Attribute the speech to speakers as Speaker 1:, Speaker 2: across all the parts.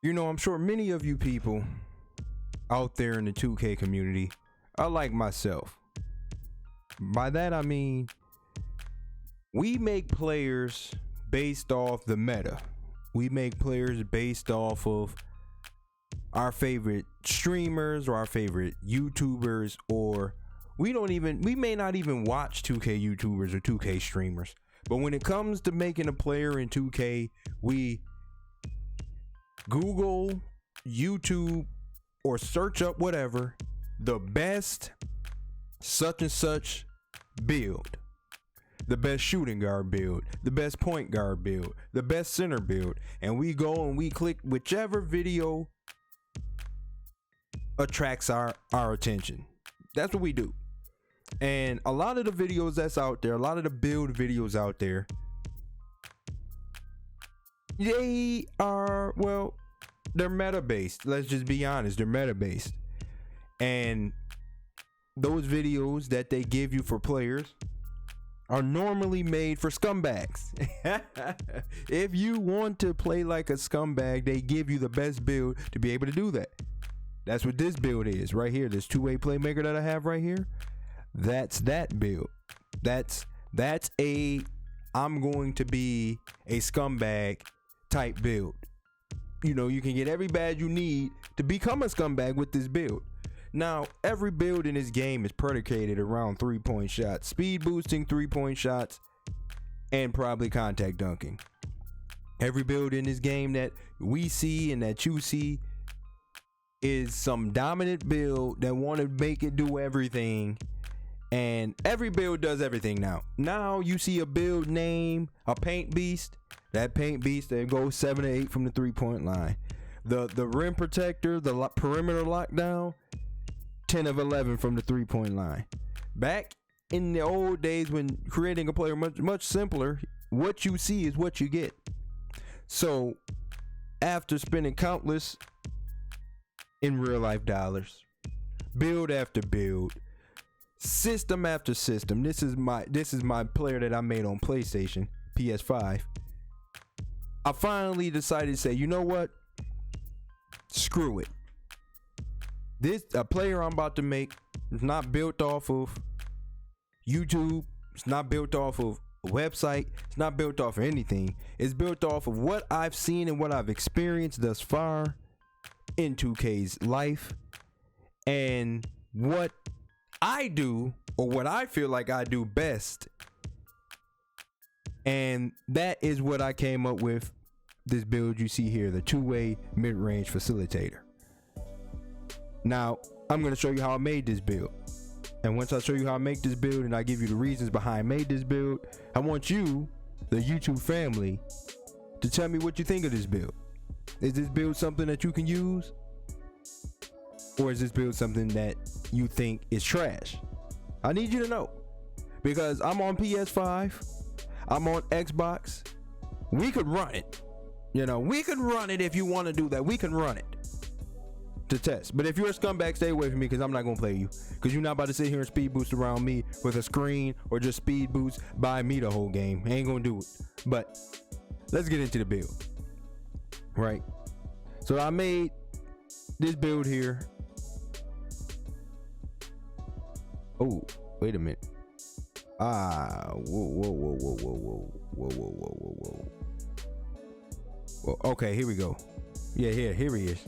Speaker 1: I'm sure many of you people out there in the 2K community are like myself. By that I mean, we make players based off the meta. We make players based off of our favorite streamers or our favorite YouTubers, or we may not even watch 2K YouTubers or 2K streamers. But when it comes to making a player in 2K, we Google, YouTube, or search up whatever the best such and such build, the best shooting guard build, the best point guard build, the best center build, and we go and we click whichever video attracts our attention. That's what we do. And a lot of the videos that's out there, a lot of the build videos out there, they are, well, they're meta based. Let's just be honest, they're meta based. And those videos that they give you for players are normally made for scumbags. If you want to play like a scumbag, they give you the best build to be able to do that. That's what this build is right here. This two-way playmaker that I have right here, that's that build. That's a I'm going to be a scumbag type build. You can get every badge you need to become a scumbag with this build. Now, every build in this game is predicated around 3-point shots, speed boosting 3-point shots, and probably contact dunking. Every build in this game that we see and that you see is some dominant build that want to make it do everything. And every build does everything now. Now you see a build name, a paint beast. That paint beast that goes 7 to 8 from the 3-point line. The rim protector, the perimeter lockdown, 10 of 11 from the 3-point line. Back in the old days when creating a player much simpler, what you see is what you get. So after spending countless in real life dollars, build after build, system after system, this is my player that I made on PlayStation, PS5. I finally decided to say, you know what? Screw it. A player I'm about to make is not built off of YouTube. It's not built off of a website. It's not built off of anything. It's built off of what I've seen and what I've experienced thus far in 2K's life, and what I do, or what I feel like I do best. And that is what I came up with, this build you see here, the two-way mid-range facilitator. Now, I'm going to show you how I made this build. And once I show you how I make this build and I give you the reasons behind I made this build, I want you, the YouTube family, to tell me what you think of this build. Is this build something that you can use? Or is this build something that you think is trash? I need you to know. Because I'm on PS5. I'm on Xbox. We could run it. We could run it if you want to do that. We can run it to test. But if you're a scumbag, stay away from me, because I'm not going to play you. Because you're not about to sit here and speed boost around me with a screen or just speed boost by me the whole game. I ain't going to do it. But let's get into the build. Right? So I made this build here. Oh, wait a minute. Whoa. Well, okay, here we go. Yeah, here he is.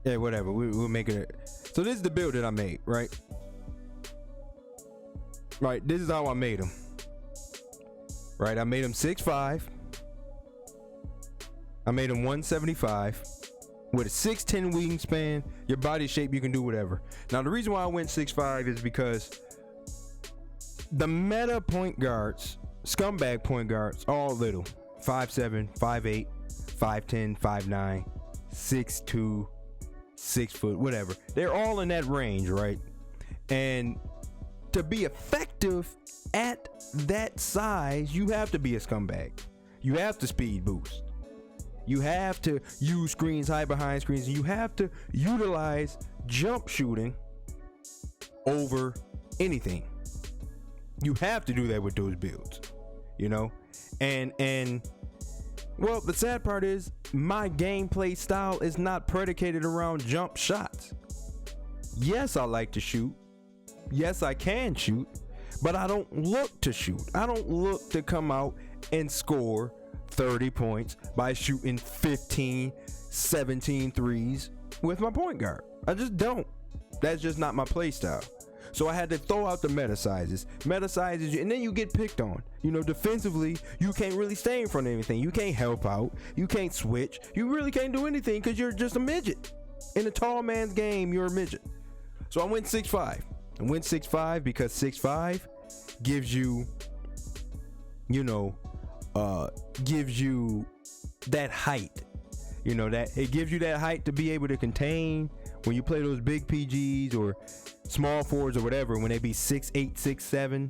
Speaker 1: Yeah, whatever. We'll make it. So this is the build that I made, right? Right, this is how I made him. Right, I made him 6'5". I made him 175 with a 6'10" wingspan. Your body shape, you can do whatever. Now, the reason why I went 6'5" is because the meta point guards, scumbag point guards, all little. 5'7", 5'8", 5'10", 5'9", 6'2", 6 foot, whatever. They're all in that range, right? And to be effective at that size, you have to be a scumbag. You have to speed boost. You have to use screens, hide behind screens. You have to utilize jump shooting over anything. You have to do that with those builds, And Well, the sad part is my gameplay style is not predicated around jump shots. Yes, I like to shoot. Yes, I can shoot, but I don't look to shoot. I don't look to come out and score 30 points by shooting 15, 17 threes with my point guard. I just don't. That's just not my play style. So I had to throw out the meta sizes, and then you get picked on. You know, defensively, you can't really stay in front of anything. You can't help out. You can't switch. You really can't do anything because you're just a midget. In a tall man's game, you're a midget. So I went 6'5". I went 6'5" because 6'5" gives you, gives you that height. You know, that it gives you that height to be able to contain when you play those big PGs or small forwards or whatever, when they be 6'8", 6'7",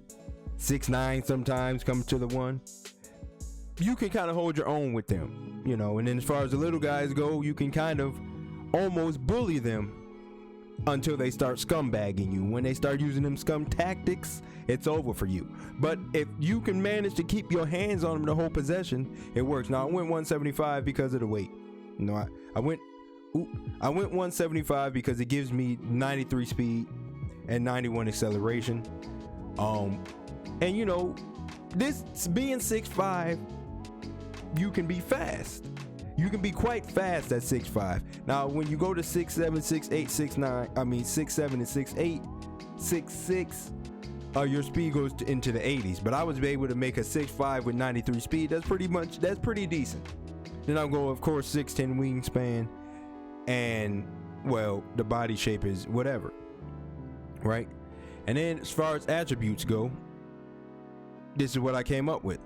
Speaker 1: 6'9", sometimes come to the one. You can kind of hold your own with them, you know. And then as far as the little guys go, you can kind of almost bully them until they start scumbagging you. When they start using them scum tactics, it's over for you. But if you can manage to keep your hands on them the whole possession, it works. Now I went 175 because of the weight. You know, I went 175 because it gives me 93 speed and 91 acceleration. And you know, this being 6'5", you can be fast. You can be quite fast at 6'5". Now, when you go to 6'7", 6'8", 6'9", 6'7" and 6'8", 6'6", your speed goes into the 80s. But I was able to make a 6'5" with 93 speed. That's pretty decent. Then I'll go, of course, 6'10" wingspan, and well, the body shape is whatever, right? And then as far as attributes go, this is what I came up with: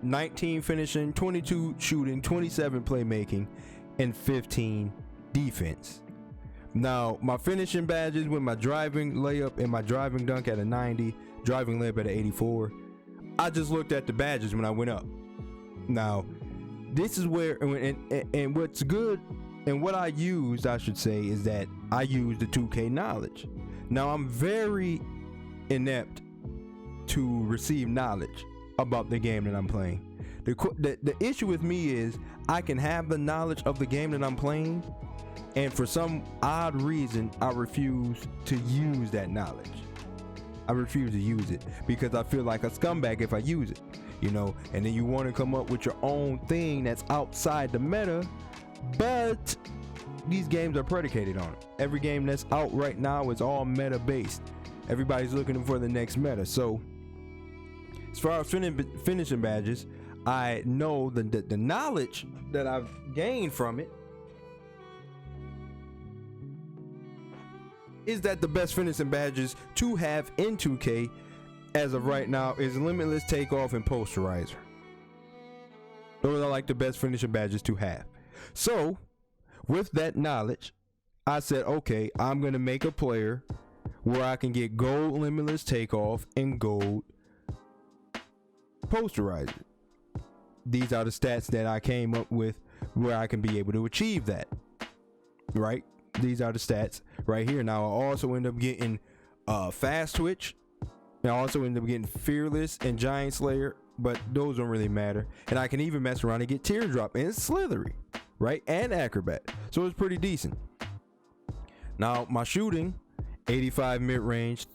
Speaker 1: 19 finishing, 22 shooting, 27 playmaking, and 15 defense. Now, my finishing badges with my driving layup and my driving dunk at a 90, driving layup at an 84. I just looked at the badges when I went up. Now, this is where, and what's good, and what I used, I should say, is that I used the 2K knowledge. Now, I'm very inept to receive knowledge about the game that I'm playing. The issue with me is I can have the knowledge of the game that I'm playing, and for some odd reason, I refuse to use that knowledge. I refuse to use it because I feel like a scumbag if I use it, you know. And then you want to come up with your own thing that's outside the meta, but these games are predicated on it. Every game that's out right now is all meta based. Everybody's looking for the next meta. So as far as finishing badges, I know the knowledge that I've gained from it is that the best finishing badges to have in 2K as of right now is limitless takeoff and posterizer. Those are like the best finishing badges to have. So with that knowledge, I said, okay, I'm gonna make a player where I can get gold limitless takeoff and gold posterizer. These are the stats that I came up with where I can be able to achieve that, right? These are the stats right here. Now I also end up getting fast twitch. I also end up getting fearless and giant slayer, but those don't really matter. And I can even mess around and get teardrop and slithery, right? And acrobat. So it's pretty decent. Now my shooting, 85 mid-range,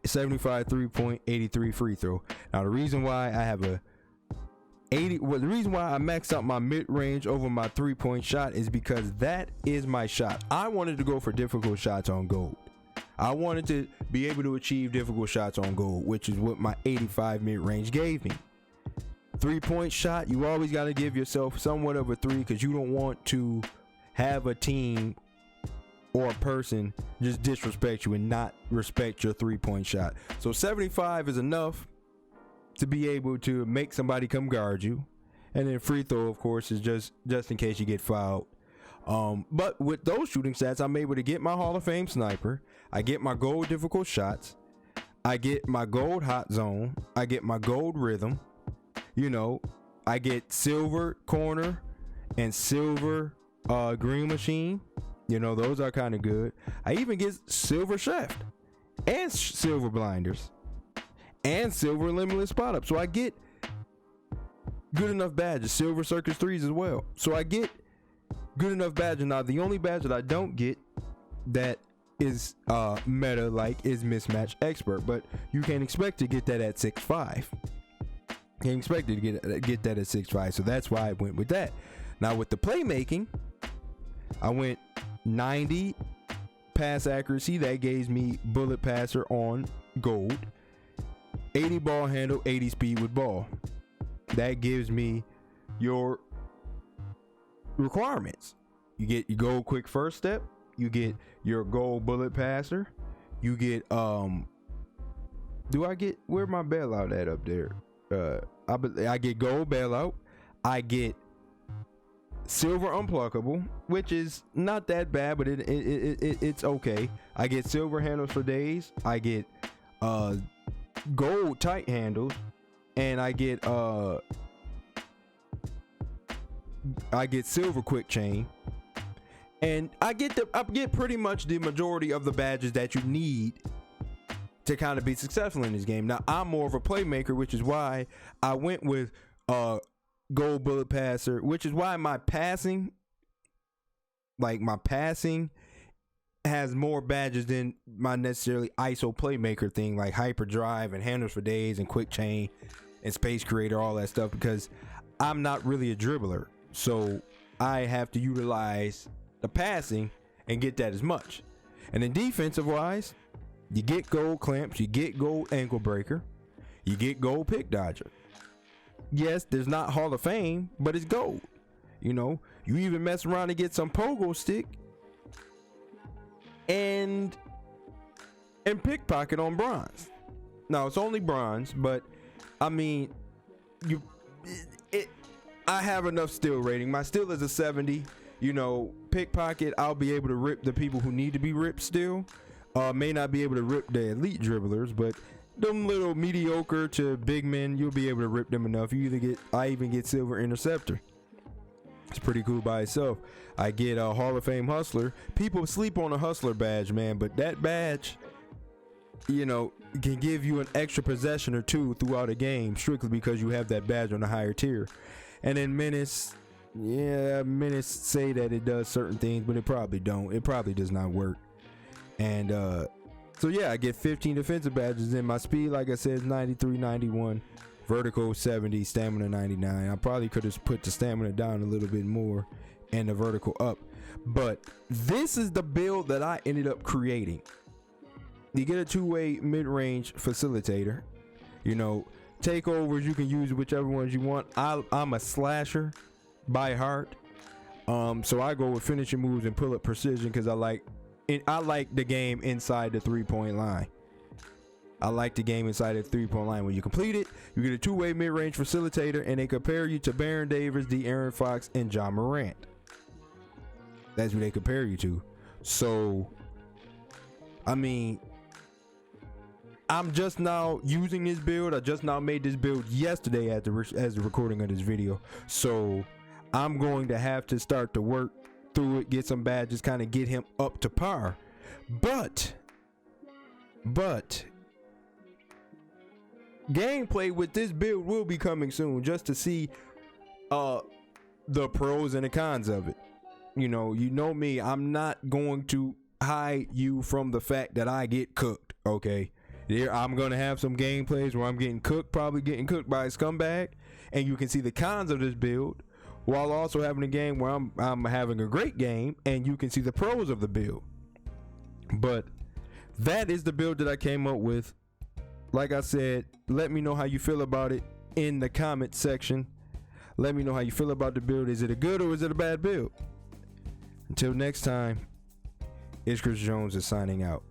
Speaker 1: 75 3-point, 83 free throw. Now the reason why I have a the reason why I maxed out my mid-range over my 3-point shot is because that is my shot. I wanted to go for difficult shots on gold. I wanted to be able to achieve difficult shots on gold, which is what my 85 mid-range gave me. 3-point shot, you always got to give yourself somewhat of a 3 because you don't want to have a team or a person just disrespect you and not respect your 3-point shot. So 75 is enough to be able to make somebody come guard you. And then free throw, of course, is just in case you get fouled. But with those shooting stats, I'm able to get my Hall of Fame sniper. I get my gold difficult shots. I get my gold hot zone. I get my gold rhythm. You know, I get silver corner and silver green machine. You know, those are kind of good. I even get silver shaft and silver blinders and silver limitless spot up. So I get good enough badges, silver circus 3s as well. So I get good enough badges. Now the only badge that I don't get that is meta like is mismatch expert, but you can't expect to get that at 6.5. Can't expect to get that at 6.5, so that's why I went with that. Now with the playmaking, I went 90 pass accuracy. That gave me bullet passer on gold. 80 ball handle, 80 speed with ball. That gives me your requirements. You get your gold quick first step. You get your gold bullet passer. You get do I get, where my bailout at up there? I get gold bailout. I get silver unpluckable, which is not that bad, but it's okay. I get silver handles for days. I get gold tight handles, and I get silver quick chain, and I get pretty much the majority of the badges that you need to kind of be successful in this game. Now I'm more of a playmaker, which is why I went with gold bullet passer, which is why my passing has more badges than my necessarily ISO playmaker thing, like hyperdrive and handles for days and quick chain and space creator, all that stuff, because I'm not really a dribbler, so I have to utilize the passing and get that as much. And then defensive wise, you get gold clamps, you get gold ankle breaker, you get gold pick dodger. Yes, there's not Hall of Fame, but it's gold. You know, you even mess around and get some pogo stick and pickpocket on bronze. Now it's only bronze, but I mean, I have enough steal rating. My steal is a 70. You know, pickpocket, I'll be able to rip the people who need to be ripped still. May not be able to rip the elite dribblers, but them little mediocre to big men, you'll be able to rip them enough. I even get silver interceptor. It's pretty cool by itself. I get a Hall of Fame hustler. People sleep on a hustler badge, man, but that badge, you know, can give you an extra possession or two throughout a game strictly because you have that badge on a higher tier. And then menace, yeah, menace say that it does certain things, but it probably don't. It probably does not work. And so yeah, I get 15 defensive badges. In my speed, like I said, is 93, 91, vertical 70, stamina 99. I probably could have put the stamina down a little bit more and the vertical up, but this is the build that I ended up creating. You get a two-way mid-range facilitator. You know, takeovers, you can use whichever ones you want. I'm a slasher by heart, so I go with finishing moves and pull up precision because I like the game inside the 3-point line. I like the game inside the 3-point line. When you complete it, you get a two-way mid-range facilitator, and they compare you to Baron Davis, De'Aaron Fox, and John Morant. That's who they compare you to. So, I mean, I'm just now using this build. I just now made this build yesterday as the recording of this video. So, I'm going to have to start to work through it, get some badges, kind of get him up to par. But gameplay with this build will be coming soon, just to see the pros and the cons of it. You know me, I'm not going to hide you from the fact that I get cooked. Okay, I'm gonna have some gameplays where I'm getting cooked, probably getting cooked by a scumbag, and you can see the cons of this build, while also having a game where I'm having a great game, and you can see the pros of the build. But that is the build that I came up with. Like I said, let me know how you feel about it in the comment section. Let me know how you feel about the build. Is it a good or is it a bad build? Until next time, it's Chris Jones is signing out.